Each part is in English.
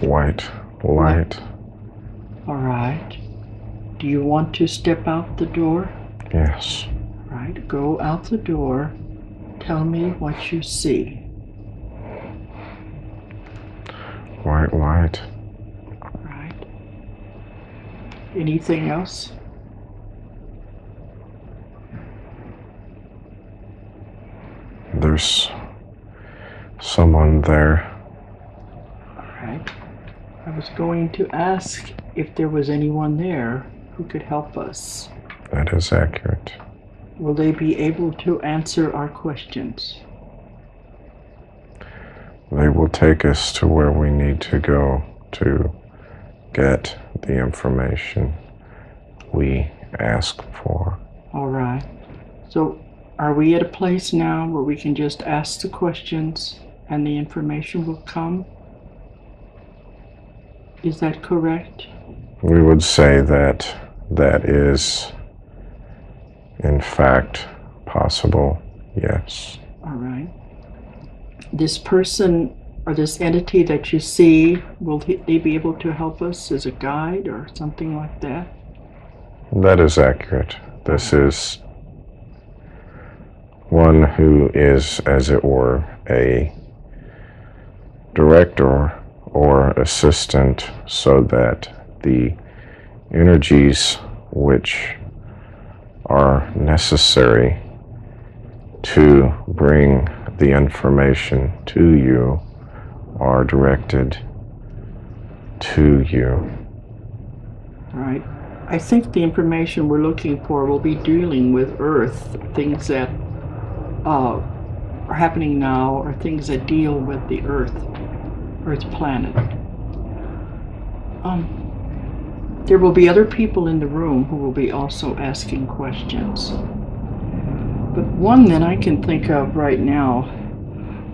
white light. All right. Do you want to step out the door? Yes. Right. Go out the door. Tell me what you see. White light. Right. Anything else? There's someone there. All right. I was going to ask if there was anyone there who could help us. That is accurate. Will they be able to answer our questions? They will take us to where we need to go to get the information we ask for. All right. So are we at a place now where we can just ask the questions and the information will come? Is that correct? We would say that that is, in fact, possible, yes. All right. This person or this entity that you see, will they be able to help us as a guide or something like that? That is accurate. This is one who is, as it were, a director or assistant, so that the energies which are necessary to bring the information to you are directed to you. All right. I think the information we're looking for will be dealing with Earth, things that are happening now, or things that deal with the Earth planet. There will be other people in the room who will be also asking questions. But one that I can think of right now,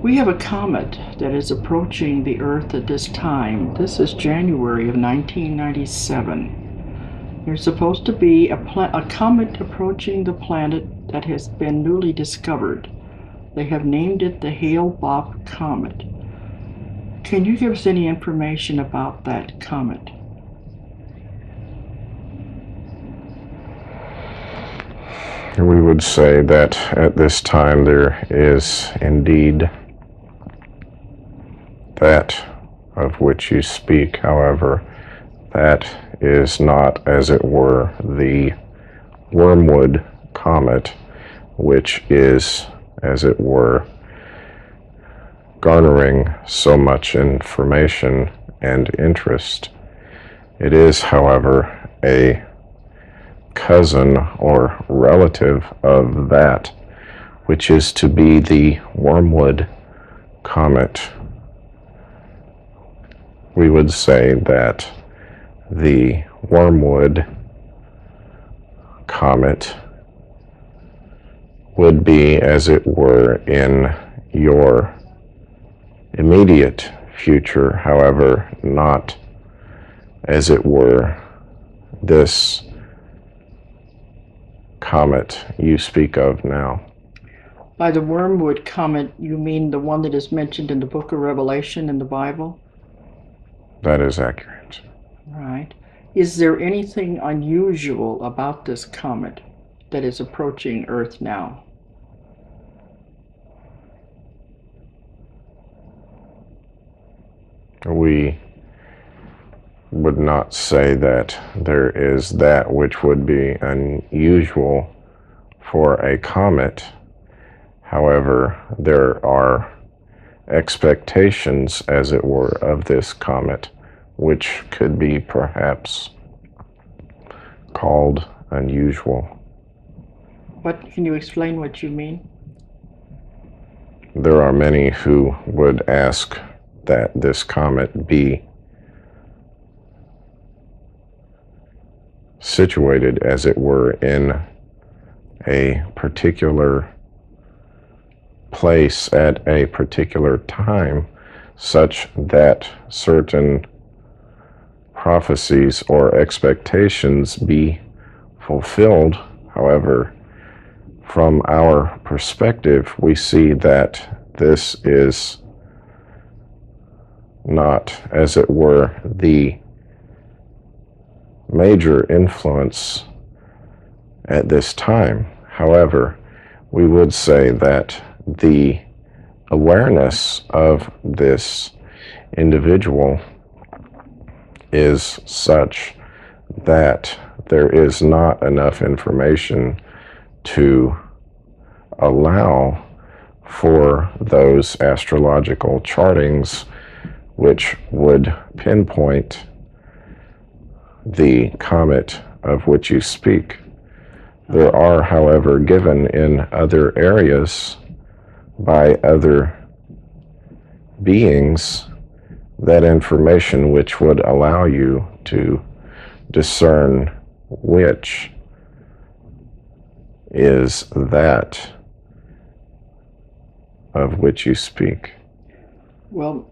we have a comet that is approaching the Earth at this time. This is January of 1997. There's supposed to be a comet approaching the planet that has been newly discovered. They have named it the Hale-Bopp Comet. Can you give us any information about that comet? We would say that at this time there is indeed that of which you speak. However, that is not, as it were, the Wormwood Comet, which is, as it were, garnering so much information and interest. It is, however, a cousin or relative of that which is to be the Wormwood Comet. We would say that the Wormwood Comet would be, as it were, in your immediate future, however, not, as it were, this comet you speak of now. By the Wormwood Comet, you mean the one that is mentioned in the book of Revelation in the Bible? That is accurate. Right. Is there anything unusual about this comet that is approaching Earth now? We would not say that there is that which would be unusual for a comet. However, there are expectations, as it were, of this comet, which could be perhaps called unusual. What can you explain what you mean? There are many who would ask that this comet be situated, as it were, in a particular place at a particular time, such that certain prophecies or expectations be fulfilled. However, from our perspective, we see that this is not, as it were, the major influence at this time. However, we would say that the awareness of this individual is such that there is not enough information to allow for those astrological chartings which would pinpoint the comet of which you speak. There are, however, given in other areas by other beings that information which would allow you to discern which is that of which you speak. Well,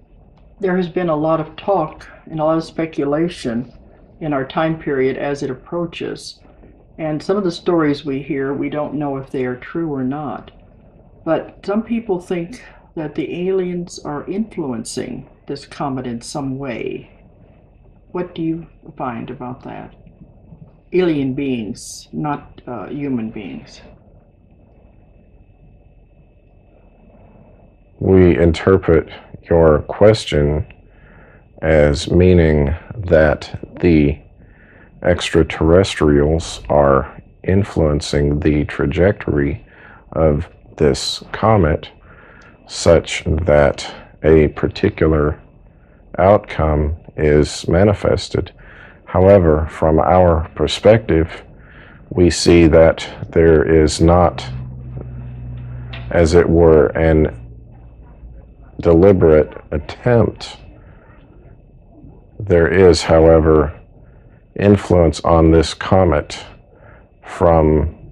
there has been a lot of talk and a lot of speculation in our time period as it approaches. And some of the stories we hear, we don't know if they are true or not. But some people think that the aliens are influencing this comet in some way. What do you find about that? Alien beings, not human beings. We interpret your question as meaning that the extraterrestrials are influencing the trajectory of this comet such that a particular outcome is manifested. However, from our perspective, we see that there is not, as it were, an deliberate attempt. There is, however, influence on this comet from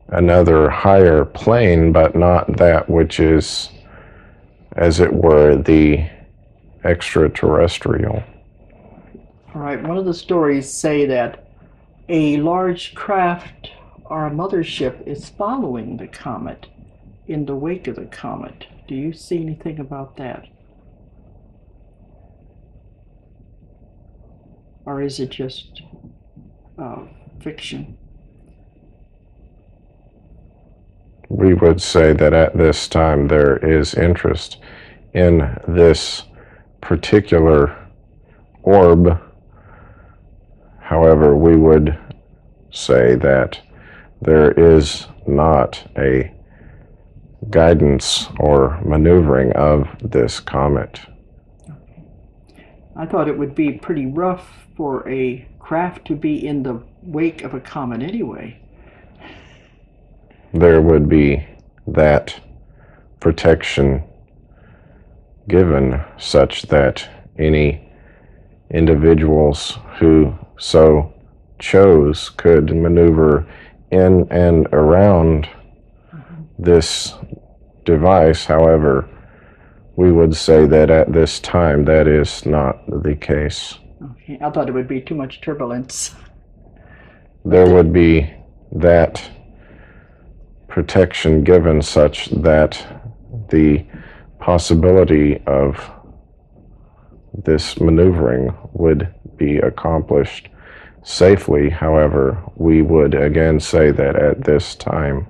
another higher plane, but not that which is, as it were, the extraterrestrial. All right, one of the stories say that a large craft or a mothership is following the comet in the wake of the comet. Do you see anything about that? Or is it just fiction? We would say that at this time there is interest in this particular orb. However, we would say that there is not a guidance or maneuvering of this comet. I thought it would be pretty rough for a craft to be in the wake of a comet anyway. There would be that protection given such that any individuals who so chose could maneuver in and around this device. However, we would say that at this time that is not the case. Okay, I thought it would be too much turbulence. There would be that protection given such that the possibility of this maneuvering would be accomplished safely. However, we would again say that at this time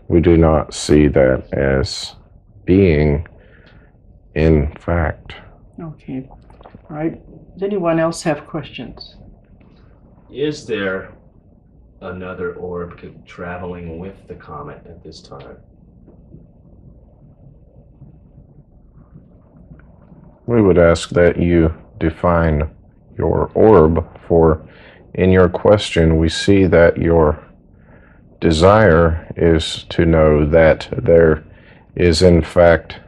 we do not see that as being in fact. Okay. All right. Does anyone else have questions? Is there another orb traveling with the comet at this time? We would ask that you define your orb, for in your question we see that your desire is to know that there is in fact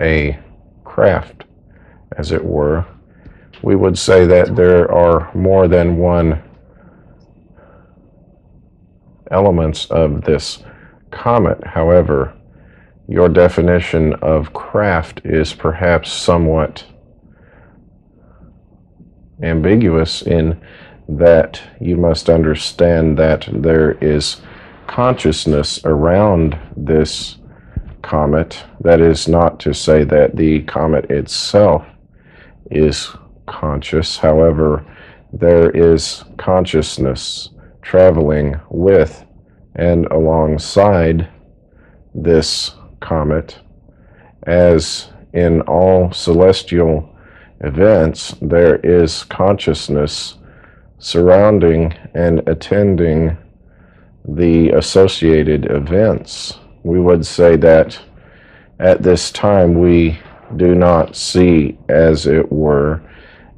a craft, as it were. We would say that there are more than one elements of this comet. However, your definition of craft is perhaps somewhat ambiguous in that you must understand that there is consciousness around this comet. That is not to say that the comet itself is conscious. However, there is consciousness traveling with and alongside this comet. As in all celestial events, there is consciousness surrounding and attending the associated events. We would say that at this time we do not see, as it were,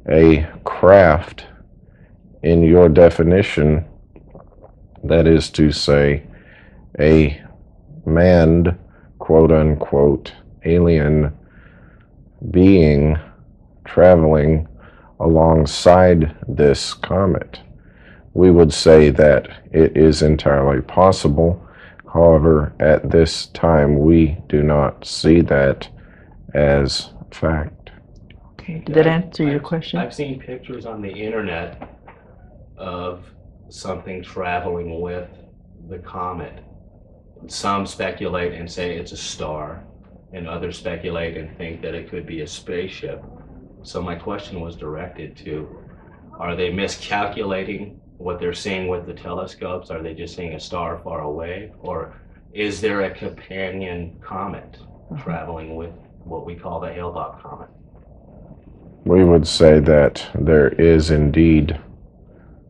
a craft in your definition, that is to say, a manned, quote-unquote, alien being traveling alongside this comet. We would say that it is entirely possible. However, at this time, we do not see that as fact. Okay, did that answer your question? I've seen pictures on the internet of something traveling with the comet. Some speculate and say it's a star, and others speculate and think that it could be a spaceship. So my question was directed to, are they miscalculating what they're seeing with the telescopes? Are they just seeing a star far away? Or is there a companion comet traveling with what we call the Hale-Bopp comet? We would say that there is indeed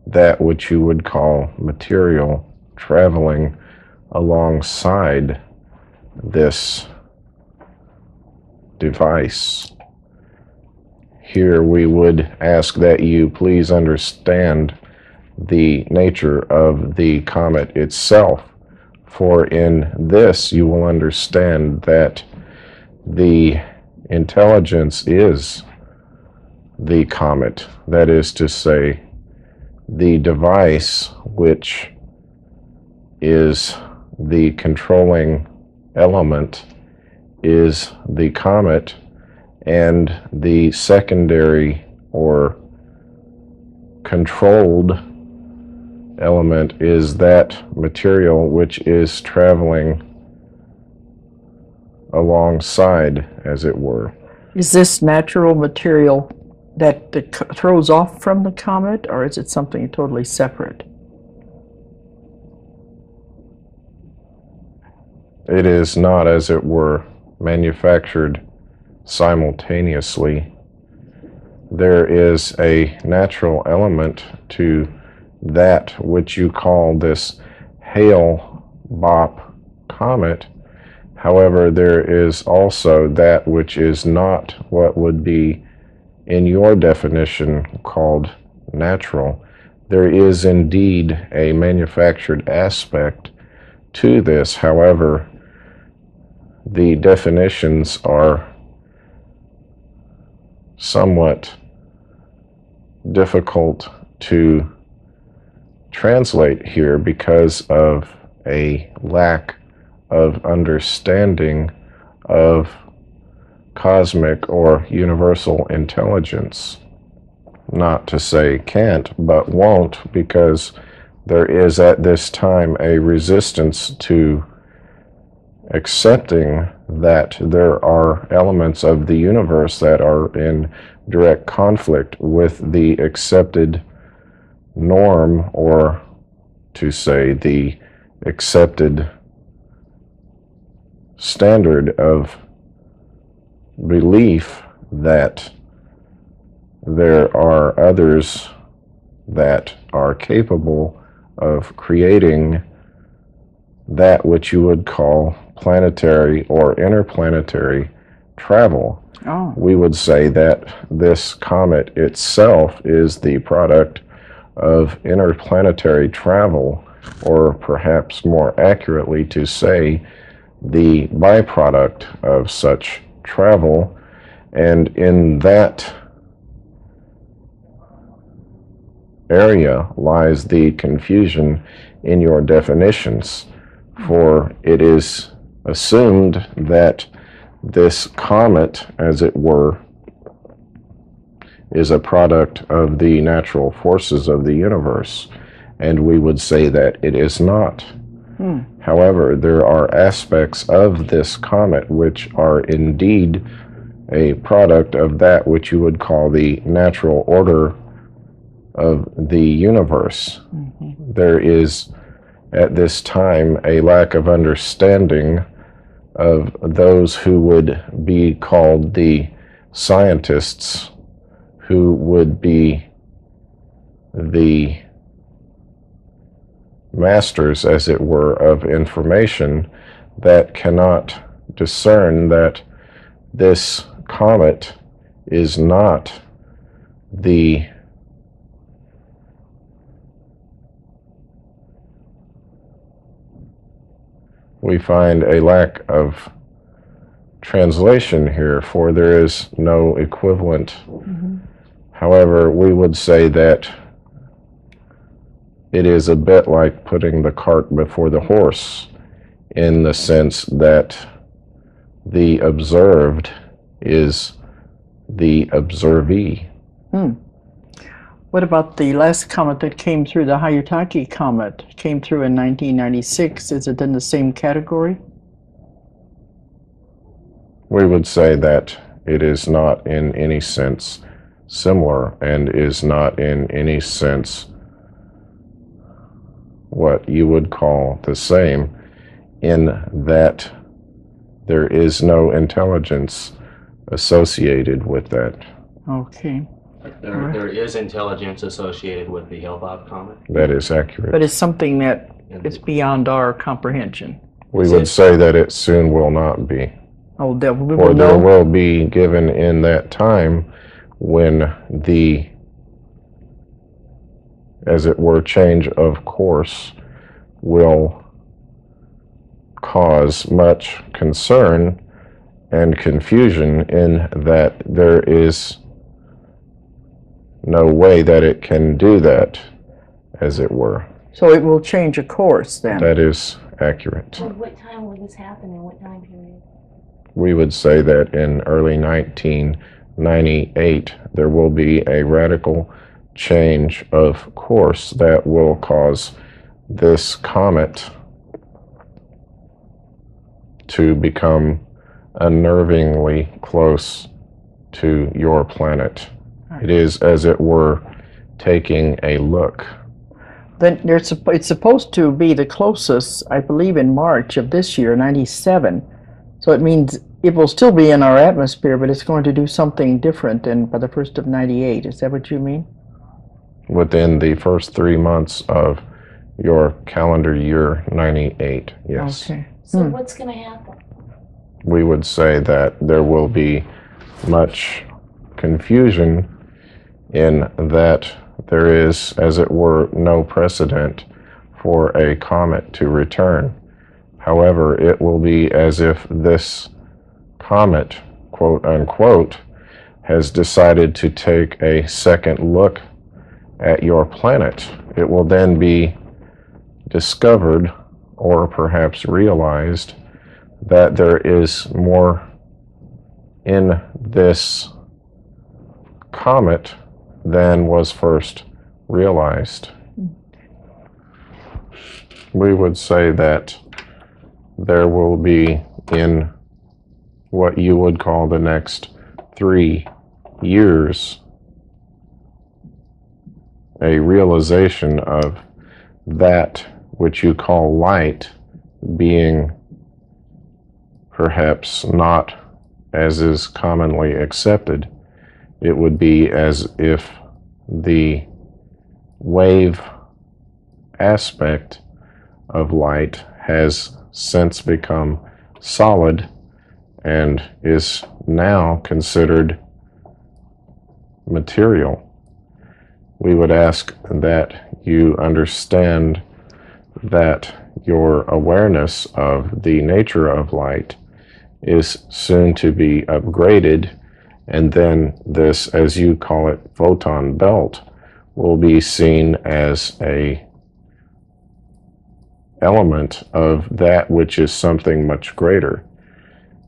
that which you would call material traveling alongside this device. Here we would ask that you please understand the nature of the comet itself, for in this you will understand that the intelligence is the comet, that is to say, the device which is the controlling element is the comet, and the secondary or controlled element is that material which is traveling alongside, as it were. Is this natural material that throws off from the comet, or is it something totally separate? It is not, as it were, manufactured simultaneously. There is a natural element to that which you call this Hale-Bopp comet. However, there is also that which is not what would be in your definition called natural. There is indeed a manufactured aspect to this. However, the definitions are somewhat difficult to translate here because of a lack of understanding of cosmic or universal intelligence. Not to say can't, but won't, because there is at this time a resistance to accepting that there are elements of the universe that are in direct conflict with the accepted norm, or to say the accepted standard of belief that there are others that are capable of creating that which you would call planetary or interplanetary travel. Oh. We would say that this comet itself is the product of interplanetary travel, or perhaps more accurately to say, the byproduct of such travel. And in that area lies the confusion in your definitions, for it is assumed that this comet, as it were, is a product of the natural forces of the universe, and we would say that it is not. However, there are aspects of this comet which are indeed a product of that which you would call the natural order of the universe. There is, at this time, a lack of understanding of those who would be called the scientists, who would be the masters, as it were, of information, that cannot discern that this comet is not the we find a lack of translation here, for there is no equivalent. However, we would say that it is a bit like putting the cart before the horse, in the sense that the observed is the observee. What about the last comet that came through, the Hyakutake comet? Came through in 1996. Is it in the same category? We would say that it is not in any sense similar, and is not in any sense what you would call the same, in that there is no intelligence associated with that. Okay. There is intelligence associated with the Hale-Bopp comet. That is accurate. But it's something that is beyond our comprehension. We would say that it soon will not be. Oh, we For will there know. will be given in that time when the, as it were, change of course will cause much concern and confusion, in that there is no way that it can do that, as it were. So it will change a course then. That is accurate. And what time will this happen, and what time period? We would say that in early 1998 there will be a radical change of course that will cause this comet to become unnervingly close to your planet. It is, as it were, taking a look. Then it's supposed to be the closest, I believe, in March of this year, 97. So it means it will still be in our atmosphere, but it's going to do something different than by the first of 98. Is that what you mean? Within the first 3 months of your calendar year 98, yes. Okay. So what's going to happen? We would say that there will be much confusion, in that there is, as it were, no precedent for a comet to return. However, it will be as if this comet, quote unquote, has decided to take a second look at your planet. It will then be discovered, or perhaps realized, that there is more in this comet than was first realized. We would say that there will be, in what you would call the next 3 years, a realization of that which you call light being perhaps not as is commonly accepted. It would be as if the wave aspect of light has since become solid and is now considered material. We would ask that you understand that your awareness of the nature of light is soon to be upgraded, and then this, as you call it, photon belt, will be seen as a element of that which is something much greater.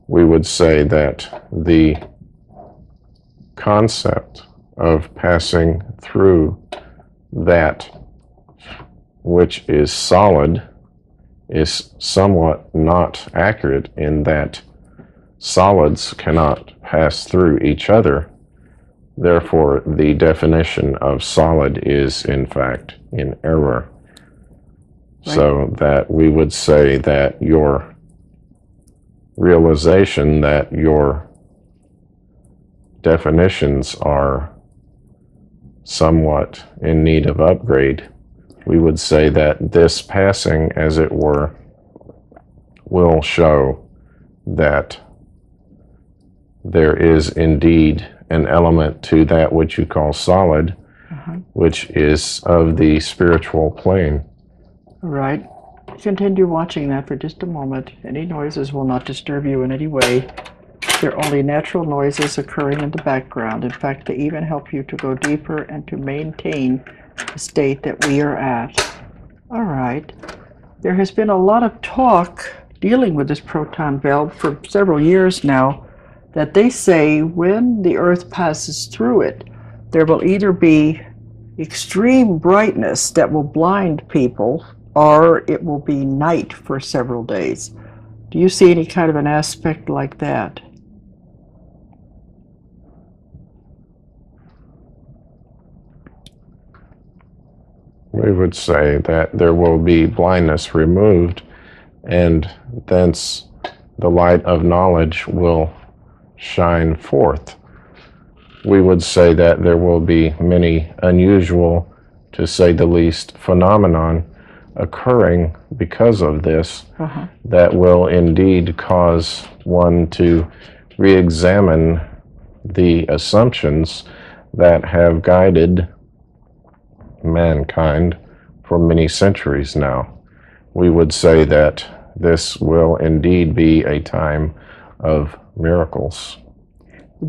We would say that the concept of passing through that which is solid is somewhat not accurate in that solids cannot pass through each other. Therefore, the definition of solid is, in fact, in error. Right. So that we would say that your realization that your definitions are somewhat in need of upgrade, we would say that this passing, as it were, will show that there is indeed an element to that which you call solid, which is of the spiritual plane. All right. Continue watching that for just a moment. Any noises will not disturb you in any way. They're only natural noises occurring in the background. In fact, they even help you to go deeper and to maintain the state that we are at. All right. There has been a lot of talk dealing with this proton belt for several years now, that they say when the Earth passes through it, there will either be extreme brightness that will blind people, or it will be night for several days. Do you see any kind of an aspect like that? We would say that there will be blindness removed, and thence the light of knowledge will shine forth. We would say that there will be many unusual, to say the least, phenomenon occurring because of this that will indeed cause one to re-examine the assumptions that have guided mankind for many centuries now. We would say that this will indeed be a time of miracles.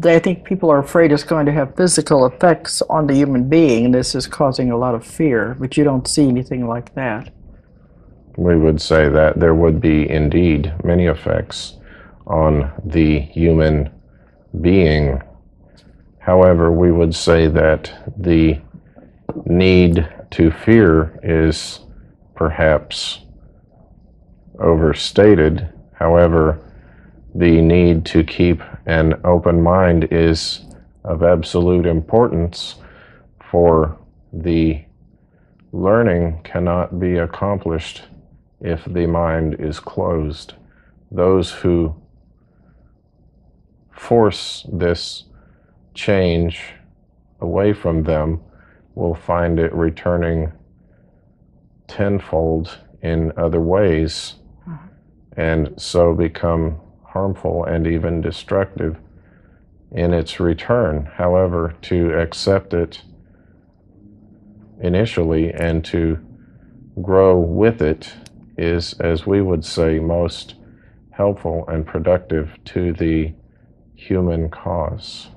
I think people are afraid it's going to have physical effects on the human being, and this is causing a lot of fear, but you don't see anything like that. We would say that there would be indeed many effects on the human being. However, we would say that the need to fear is perhaps overstated. However, the need to keep an open mind is of absolute importance, for the learning cannot be accomplished if the mind is closed. Those who force this change away from them will find it returning tenfold in other ways, and so become harmful and even destructive in its return. However, to accept it initially and to grow with it is, as we would say, most helpful and productive to the human cause.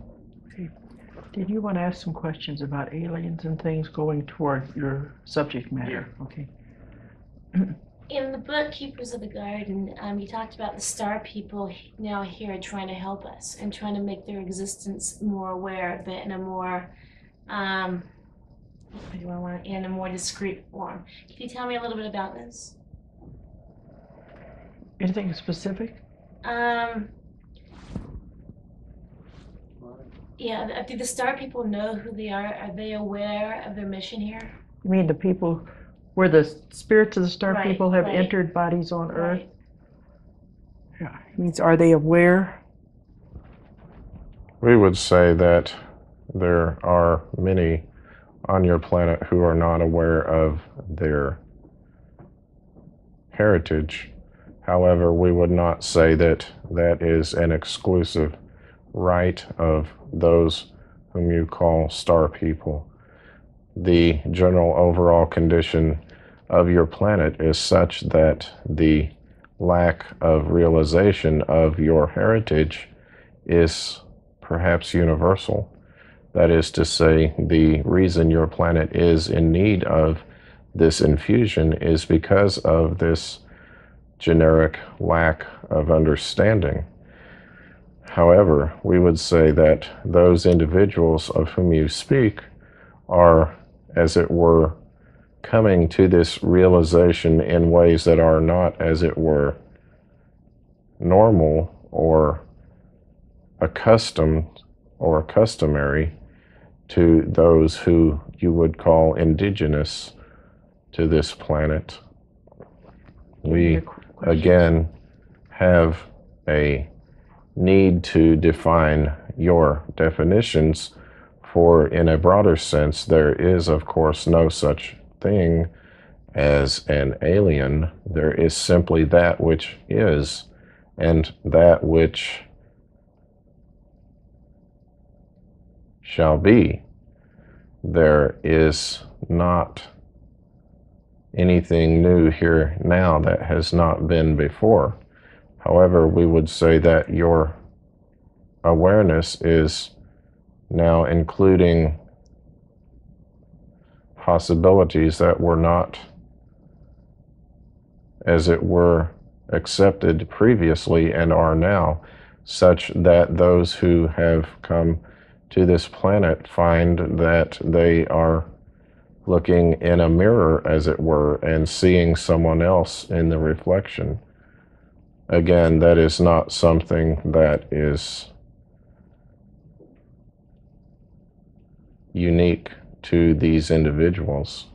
Okay. Did you want to ask some questions about aliens and things going toward your subject matter? Okay. In the book Keepers of the Garden, you talked about the star people now here trying to help us and trying to make their existence more aware of it in a more, in a more discreet form. Can you tell me a little bit about this? Anything specific? Yeah, do the star people know who they are? Are they aware of their mission here? You mean the people where the spirits of the star Right, people have right. entered bodies on Earth? Right. Yeah. Means, are they aware? We would say that there are many on your planet who are not aware of their heritage. However, we would not say that that is an exclusive right of those whom you call star people. The general overall condition of your planet is such that the lack of realization of your heritage is perhaps universal. That is to say, the reason your planet is in need of this infusion is because of this generic lack of understanding. However, we would say that those individuals of whom you speak are, as it were, coming to this realization in ways that are not, as it were, normal or accustomed or customary to those who you would call indigenous to this planet. We, again, have a need to define your definitions, for in a broader sense, there is, of course, no such thing as an alien. There is simply that which is, and that which shall be. There is not anything new here now that has not been before. However, we would say that your awareness is now including possibilities that were not, as it were, accepted previously and are now, such that those who have come to this planet find that they are looking in a mirror, as it were, and seeing someone else in the reflection. Again, that is not something that is unique to these individuals.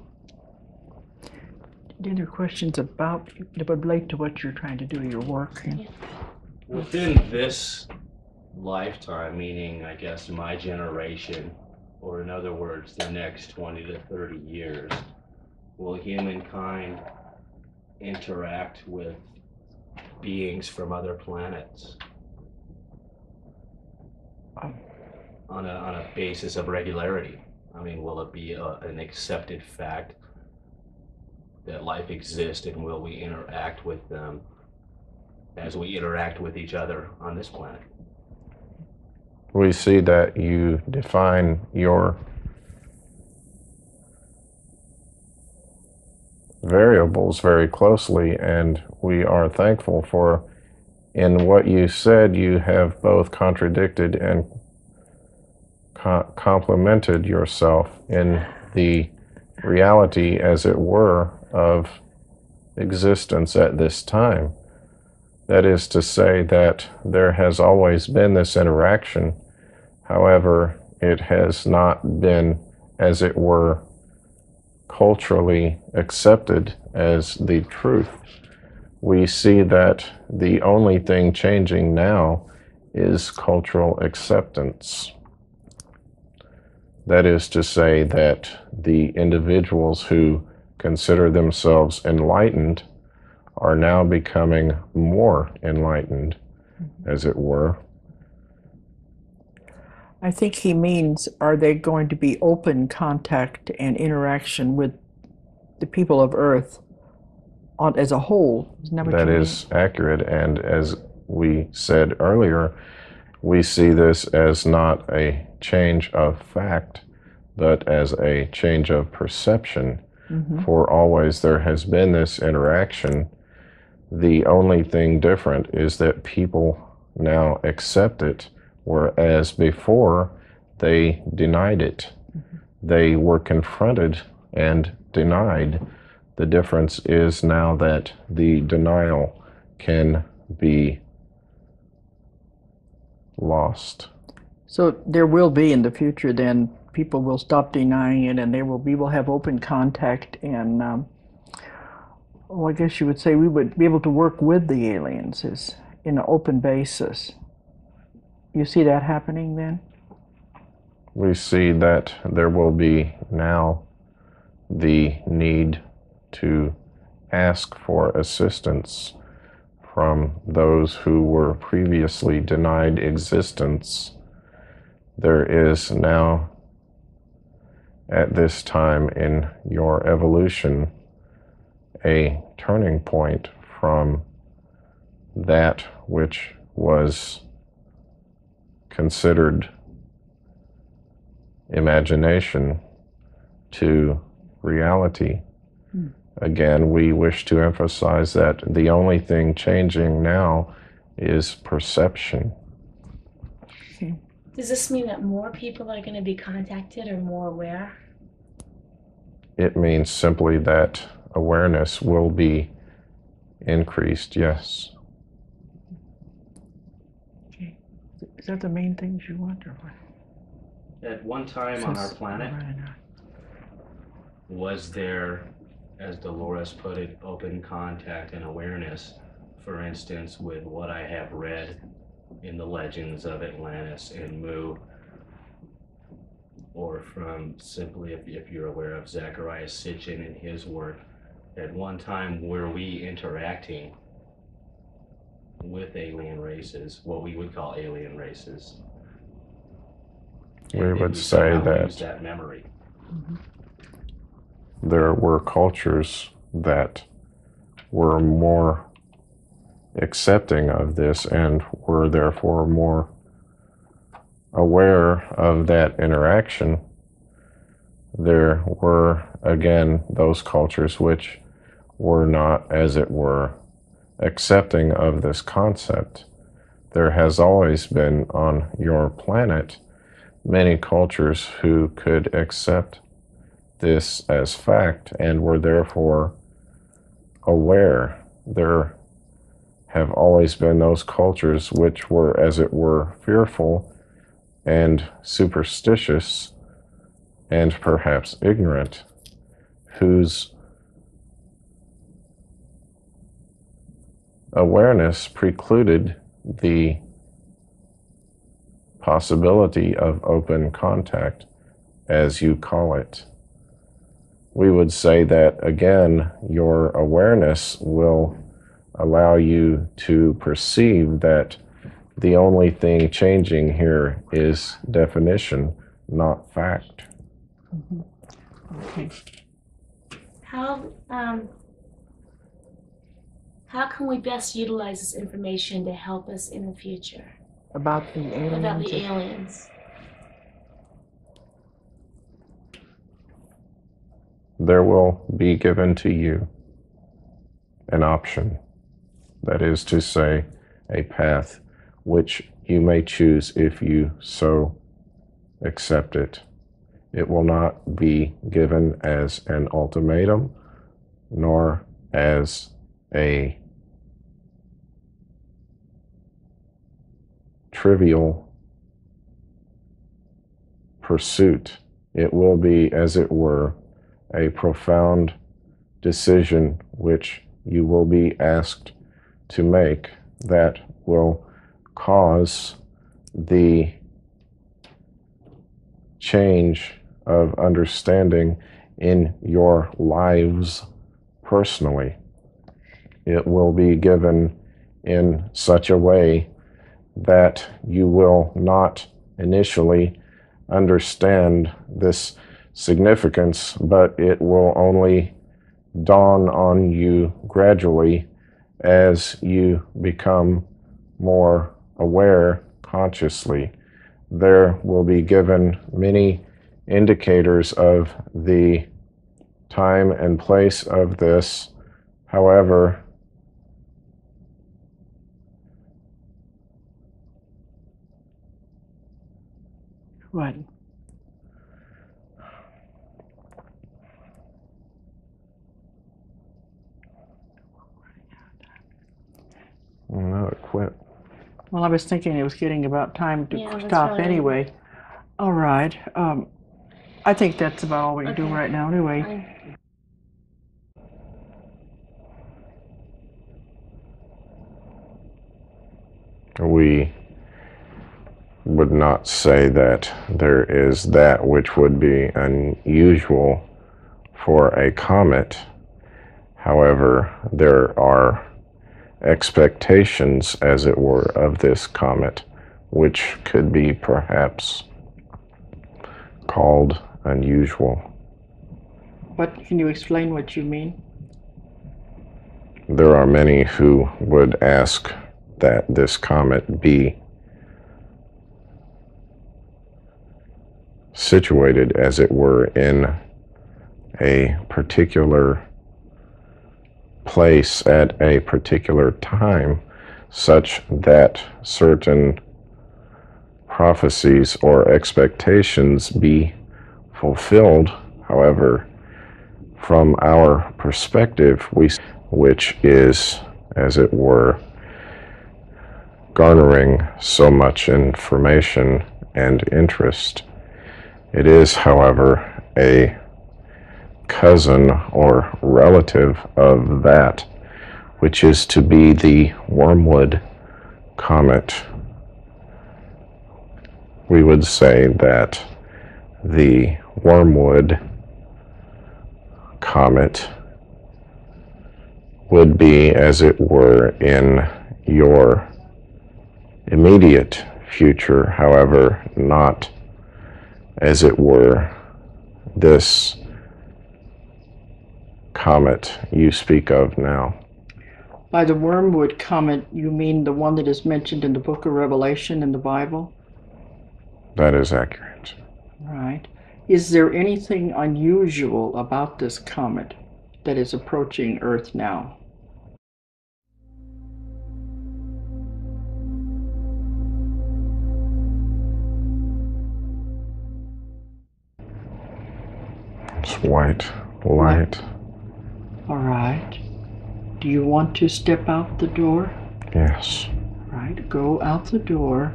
Any other questions about that would relate to what you're trying to do, your work? Within this lifetime, meaning, I guess, my generation, or in other words, the next 20 to 30 years, will humankind interact with beings from other planets on a basis of regularity? I mean, will it be an accepted fact that life exists, and will we interact with them as we interact with each other on this planet? We see that you define your variables very closely, and we are thankful for, in what you said, you have both contradicted and complemented yourself in the reality, as it were, of existence at this time. That is to say that there has always been this interaction. However, it has not been, as it were, culturally accepted as the truth. We see that the only thing changing now is cultural acceptance. That is to say that the individuals who consider themselves enlightened are now becoming more enlightened, as it were. I think he means, are they going to be open contact and interaction with the people of Earth as a whole? Isn't that what That you mean? is accurate, and as we said earlier, we see this as not a change of fact, but as a change of perception. For always there has been this interaction. The only thing different is that people now accept it, whereas before they denied it. They were confronted and denied. The difference is now that the denial can be lost. So there will be in the future then, people will stop denying it, and we will have open contact, and well, I guess you would say we would be able to work with the aliens in an open basis. You see that happening then? We see that there will be now the need to ask for assistance from those who were previously denied existence. There is now, at this time in your evolution, a turning point from that which was considered imagination to reality. Again, we wish to emphasize that the only thing changing now is perception. Okay. Does this mean that more people are going to be contacted or more aware? It means simply that awareness will be increased, yes. Okay. Is that the main things you want, or what? At one time on our planet, Right now. was there, as Dolores put it, open contact and awareness, for instance, with what I have read in the legends of Atlantis and Mu, or from simply, if you're aware of Zecharia Sitchin and his work, at one time were we interacting with alien races, what we would call alien races? We And did would we say somehow use that that memory? there were cultures that were more accepting of this and were therefore more aware of that interaction. There were, again, those cultures which were not, as it were, accepting of this concept. There has always been on your planet many cultures who could accept this as fact and were therefore aware. There have always been those cultures which were, as it were, fearful and superstitious and perhaps ignorant, whose awareness precluded the possibility of open contact, as you call it. We would say that, again, your awareness will allow you to perceive that the only thing changing here is definition, not fact. Okay. How can we best utilize this information to help us in the future About the aliens. about the aliens? There will be given to you an option, that is to say, a path which you may choose if you so accept it. It will not be given as an ultimatum, nor as a trivial pursuit. It will be, as it were, a profound decision which you will be asked to make that will cause the change of understanding in your lives personally. It will be given in such a way that you will not initially understand this significance, but it will only dawn on you gradually as you become more aware consciously. There will be given many indicators of the time and place of this. However, What? no, it quit. Well, I was thinking it was getting about time to Yeah, that's stop fine. anyway. All right. I think that's about all we can do Okay. right now anyway. Fine. We would not say that there is that which would be unusual for a comet. However, there are expectations, as it were, of this comet, which could be perhaps called unusual. What can you explain what you mean? There are many who would ask that this comet be situated, as it were, in a particular place at a particular time, such that certain prophecies or expectations be fulfilled. However, from our perspective, which is, as it were, garnering so much information and interest. It is, however, a cousin or relative of that which is to be the Wormwood comet. We would say that the Wormwood comet would be, as it were, in your immediate future, however, not, as it were, this comet you speak of now. By the Wormwood comet, you mean the one that is mentioned in the book of Revelation in the Bible? That is accurate. Right. Is there anything unusual about this comet that is approaching Earth now? It's white light. All right. Do you want to step out the door? Yes. Right. Go out the door.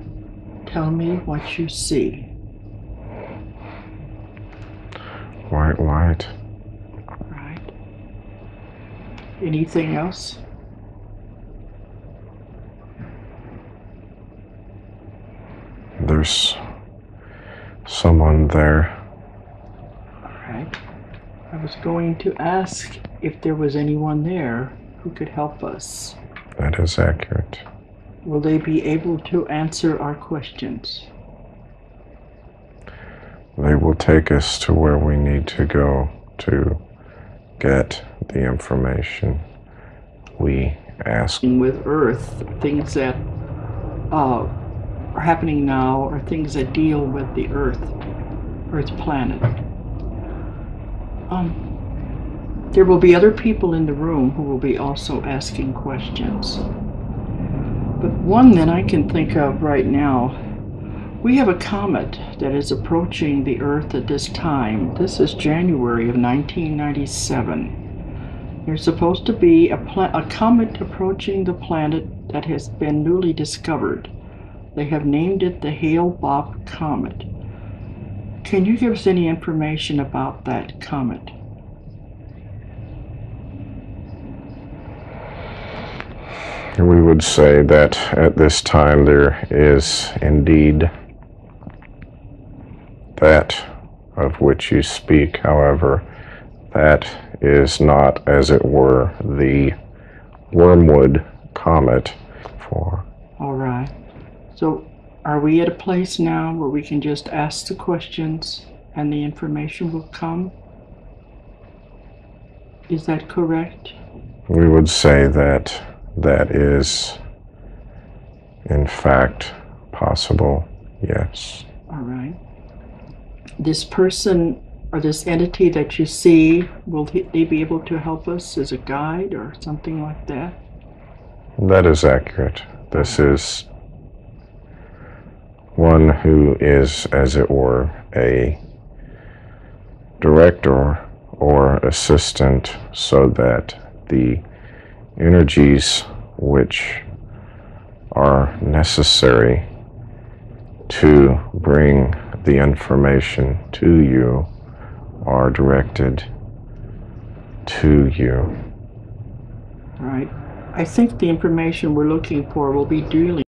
Tell me what you see. White light. Right. Anything else? There's someone there. Right. I was going to ask if there was anyone there who could help us. That is accurate. Will they be able to answer our questions? They will take us to where we need to go to get the information we ask. With Earth, things that are happening now are things that deal with the Earth planet. There will be other people in the room who will be also asking questions. But one that I can think of right now, we have a comet that is approaching the Earth at this time. This is January of 1997. There's supposed to be a comet approaching the planet that has been newly discovered. They have named it the Hale-Bopp comet. Can you give us any information about that comet? We would say that at this time there is indeed that of which you speak. However, that is not, as it were, the Wormwood comet. All right. So are we at a place now where we can just ask the questions and the information will come? Is that correct? We would say that that is, in fact, possible, yes. All right. This person or this entity that you see, will they be able to help us as a guide or something like that? That is accurate. This is one who is, as it were, a director or assistant, so that the energies which are necessary to bring the information to you are directed to you. All right. I think the information we're looking for will be dealing